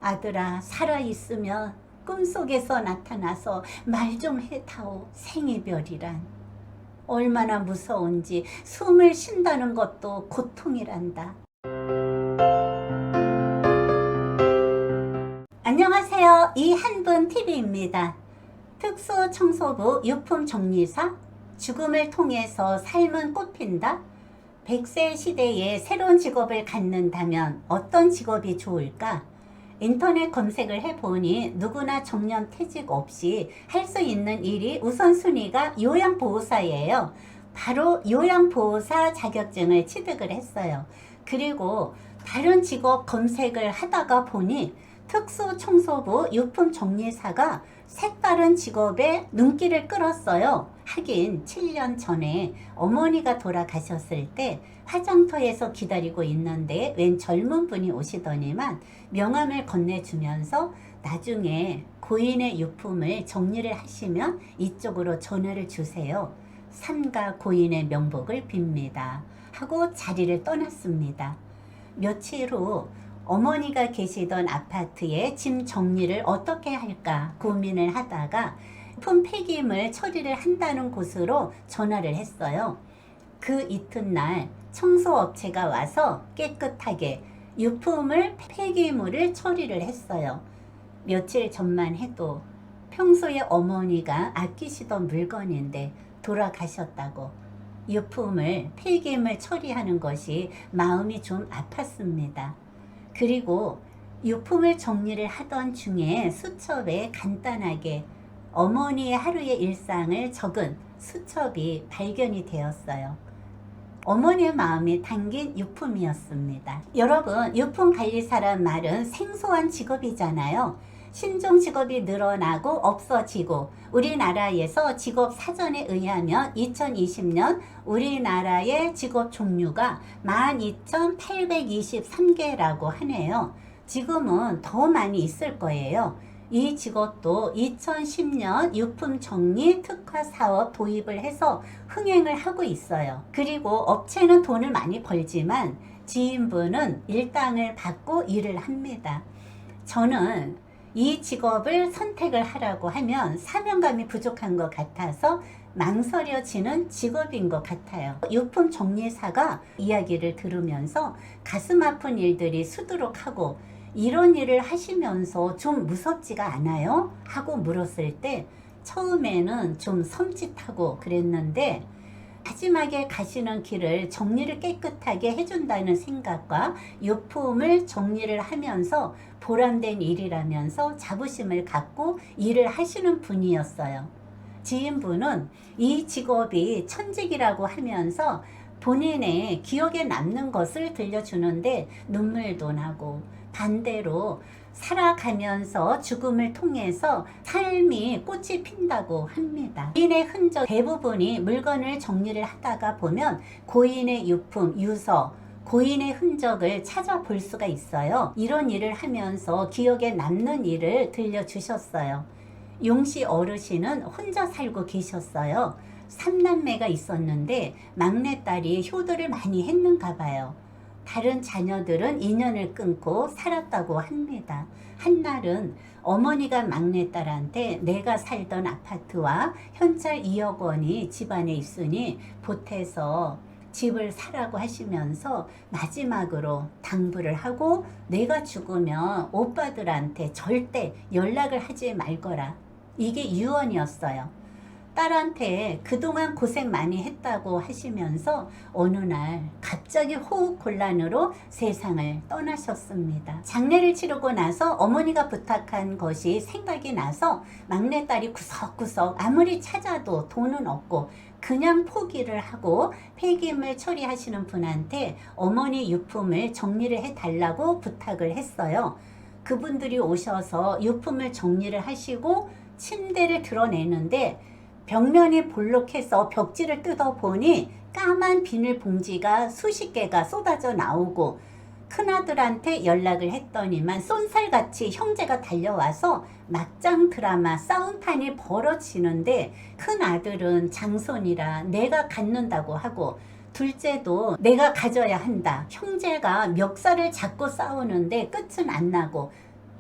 아들아, 살아있으면 꿈속에서 나타나서 말 좀 해다오. 생이별이란 얼마나 무서운지 숨을 쉰다는 것도 고통이란다. 안녕하세요. 이한분TV입니다. 특수청소부 유품정리사, 죽음을 통해서 삶은 꽃핀다. 100세 시대에 새로운 직업을 갖는다면 어떤 직업이 좋을까? 인터넷 검색을 해보니 누구나 정년퇴직 없이 할 수 있는 일이 우선순위가 요양보호사예요. 바로 요양보호사 자격증을 취득을 했어요. 그리고 다른 직업 검색을 하다가 보니 특수청소부 유품정리사가 색다른 직업에 눈길을 끌었어요. 하긴 7년 전에 어머니가 돌아가셨을 때 화장터에서 기다리고 있는데 웬 젊은 분이 오시더니만 명함을 건네주면서 나중에 고인의 유품을 정리를 하시면 이쪽으로 전화를 주세요. 삼가 고인의 명복을 빕니다. 하고 자리를 떠났습니다. 며칠 후 어머니가 계시던 아파트에 짐 정리를 어떻게 할까 고민을 하다가 유품 폐기물 처리를 한다는 곳으로 전화를 했어요. 그 이튿날 청소업체가 와서 깨끗하게 유품을 폐기물을 처리를 했어요. 며칠 전만 해도 평소에 어머니가 아끼시던 물건인데 돌아가셨다고 유품을 폐기물 처리하는 것이 마음이 좀 아팠습니다. 그리고 유품을 정리를 하던 중에 수첩에 간단하게 어머니의 하루의 일상을 적은 수첩이 발견이 되었어요. 어머니의 마음이 담긴 유품이었습니다. 여러분, 유품관리사란 말은 생소한 직업이잖아요. 신종 직업이 늘어나고 없어지고 우리나라에서 직업 사전에 의하면 2020년 우리나라의 직업 종류가 12,823개라고 하네요. 지금은 더 많이 있을 거예요. 이 직업도 2010년 유품정리 특화 사업 도입을 해서 흥행을 하고 있어요. 그리고 업체는 돈을 많이 벌지만 지인분은 일당을 받고 일을 합니다. 저는 이 직업을 선택을 하라고 하면 사명감이 부족한 것 같아서 망설여지는 직업인 것 같아요. 유품정리사가 이야기를 들으면서 가슴 아픈 일들이 수두룩하고 이런 일을 하시면서 좀 무섭지가 않아요? 하고 물었을 때 처음에는 좀 섬찟하고 그랬는데 마지막에 가시는 길을 정리를 깨끗하게 해준다는 생각과 유품을 정리를 하면서 보람된 일이라면서 자부심을 갖고 일을 하시는 분이었어요. 지인분은 이 직업이 천직이라고 하면서 본인의 기억에 남는 것을 들려주는데 눈물도 나고 반대로 살아가면서 죽음을 통해서 삶이 꽃이 핀다고 합니다. 고인의 흔적 대부분이 물건을 정리를 하다가 보면 고인의 유품, 유서, 고인의 흔적을 찾아볼 수가 있어요. 이런 일을 하면서 기억에 남는 일을 들려주셨어요. 용씨 어르신은 혼자 살고 계셨어요. 3남매가 있었는데 막내딸이 효도를 많이 했는가 봐요. 다른 자녀들은 인연을 끊고 살았다고 합니다. 한날은 어머니가 막내딸한테 내가 살던 아파트와 현찰 2억 원이 집안에 있으니 보태서 집을 사라고 하시면서 마지막으로 당부를 하고 내가 죽으면 오빠들한테 절대 연락을 하지 말거라. 이게 유언이었어요. 딸한테 그동안 고생 많이 했다고 하시면서 어느 날 갑자기 호흡곤란으로 세상을 떠나셨습니다. 장례를 치르고 나서 어머니가 부탁한 것이 생각이 나서 막내딸이 구석구석 아무리 찾아도 돈은 없고 그냥 포기를 하고 폐기물 처리하시는 분한테 어머니 유품을 정리를 해달라고 부탁을 했어요. 그분들이 오셔서 유품을 정리를 하시고 침대를 드러내는데 벽면이 볼록해서 벽지를 뜯어보니 까만 비닐봉지가 수십 개가 쏟아져 나오고 큰아들한테 연락을 했더니만 쏜살같이 형제가 달려와서 막장 드라마 싸움판이 벌어지는데 큰아들은 장손이라 내가 갖는다고 하고 둘째도 내가 가져야 한다. 형제가 멱살을 잡고 싸우는데 끝은 안 나고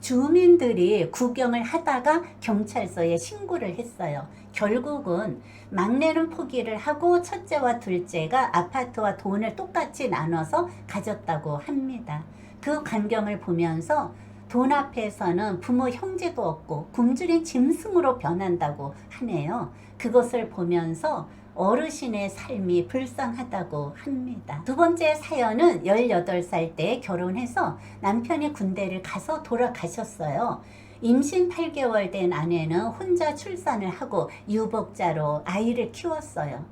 주민들이 구경을 하다가 경찰서에 신고를 했어요. 결국은 막내는 포기를 하고 첫째와 둘째가 아파트와 돈을 똑같이 나눠서 가졌다고 합니다. 그 광경을 보면서 돈 앞에서는 부모 형제도 없고 굶주린 짐승으로 변한다고 하네요. 그것을 보면서 어르신의 삶이 불쌍하다고 합니다. 두 번째 사연은 18살 때 결혼해서 남편이 군대를 가서 돌아가셨어요. 임신 8개월 된 아내는 혼자 출산을 하고 유복자로 아이를 키웠어요.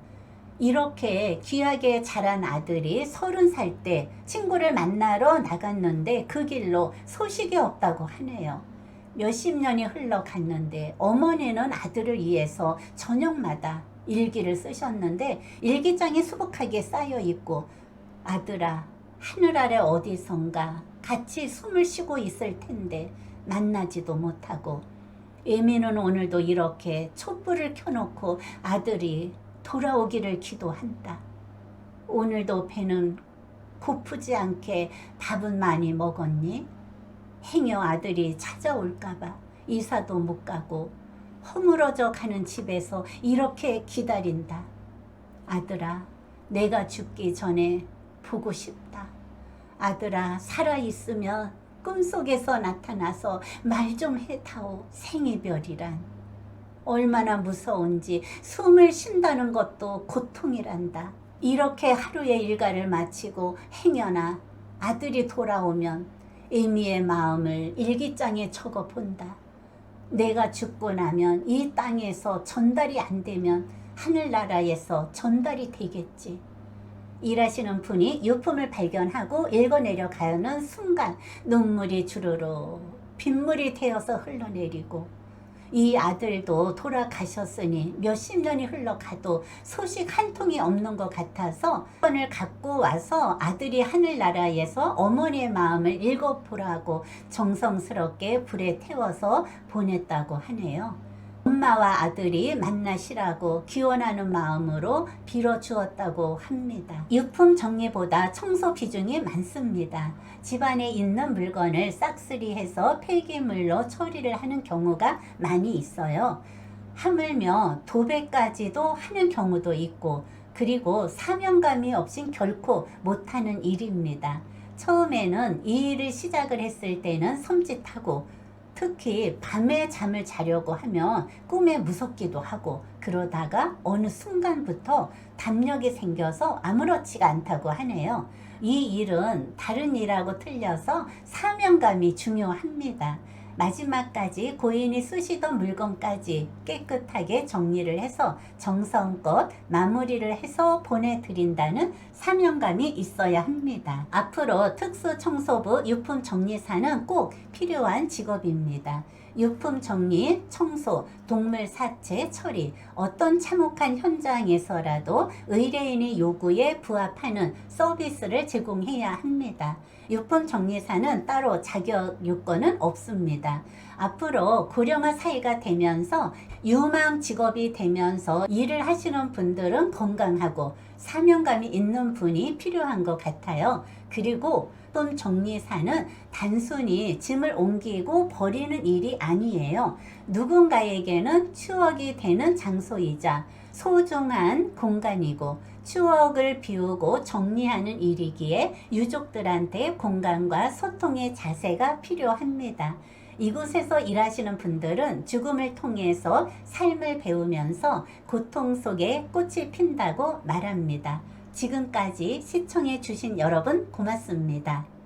이렇게 귀하게 자란 아들이 30살 때 친구를 만나러 나갔는데 그 길로 소식이 없다고 하네요. 몇십 년이 흘러갔는데 어머니는 아들을 위해서 저녁마다 일기를 쓰셨는데 일기장이 수북하게 쌓여 있고, 아들아, 하늘 아래 어디선가 같이 숨을 쉬고 있을 텐데 만나지도 못하고, 예미는 오늘도 이렇게 촛불을 켜놓고 아들이 돌아오기를 기도한다. 오늘도 배는 고프지 않게 밥은 많이 먹었니? 행여 아들이 찾아올까봐 이사도 못 가고 허물어져 가는 집에서 이렇게 기다린다. 아들아, 내가 죽기 전에 보고 싶다. 아들아, 살아있으면 꿈속에서 나타나서 말 좀 해다오. 생이별이란 얼마나 무서운지 숨을 쉰다는 것도 고통이란다. 이렇게 하루의 일과를 마치고 행여나 아들이 돌아오면 에미의 마음을 일기장에 적어 본다. 내가 죽고 나면 이 땅에서 전달이 안 되면 하늘나라에서 전달이 되겠지. 일하시는 분이 유품을 발견하고 읽어내려 가는 순간 눈물이 주르르 빗물이 되어서 흘러내리고, 이 아들도 돌아가셨으니 몇십 년이 흘러가도 소식 한 통이 없는 것 같아서 을 갖고 와서 아들이 하늘나라에서 어머니의 마음을 읽어보라고 정성스럽게 불에 태워서 보냈다고 하네요. 엄마와 아들이 만나시라고 기원하는 마음으로 빌어주었다고 합니다. 유품 정리보다 청소 비중이 많습니다. 집안에 있는 물건을 싹쓸이해서 폐기물로 처리를 하는 경우가 많이 있어요. 하물며 도배까지도 하는 경우도 있고, 그리고 사명감이 없인 결코 못하는 일입니다. 처음에는 이 일을 시작을 했을 때는 섬찟하고, 특히 밤에 잠을 자려고 하면 꿈에 무섭기도 하고, 그러다가 어느 순간부터 담력이 생겨서 아무렇지가 않다고 하네요. 이 일은 다른 일하고 틀려서 사명감이 중요합니다. 마지막까지 고인이 쓰시던 물건까지 깨끗하게 정리를 해서 정성껏 마무리를 해서 보내드린다는 사명감이 있어야 합니다. 앞으로 특수청소부 유품정리사는 꼭 필요한 직업입니다. 유품 정리, 청소, 동물 사체 처리, 어떤 참혹한 현장에서라도 의뢰인의 요구에 부합하는 서비스를 제공해야 합니다. 유품 정리사는 따로 자격 요건은 없습니다. 앞으로 고령화 사회가 되면서 유망 직업이 되면서 일을 하시는 분들은 건강하고 사명감이 있는 분이 필요한 것 같아요. 그리고 유품 정리사는 단순히 짐을 옮기고 버리는 일이 아니에요. 누군가에게는 추억이 되는 장소이자 소중한 공간이고, 추억을 비우고 정리하는 일이기에 유족들한테 공감과 소통의 자세가 필요합니다. 이곳에서 일하시는 분들은 죽음을 통해서 삶을 배우면서 고통 속에 꽃이 핀다고 말합니다. 지금까지 시청해 주신 여러분 고맙습니다.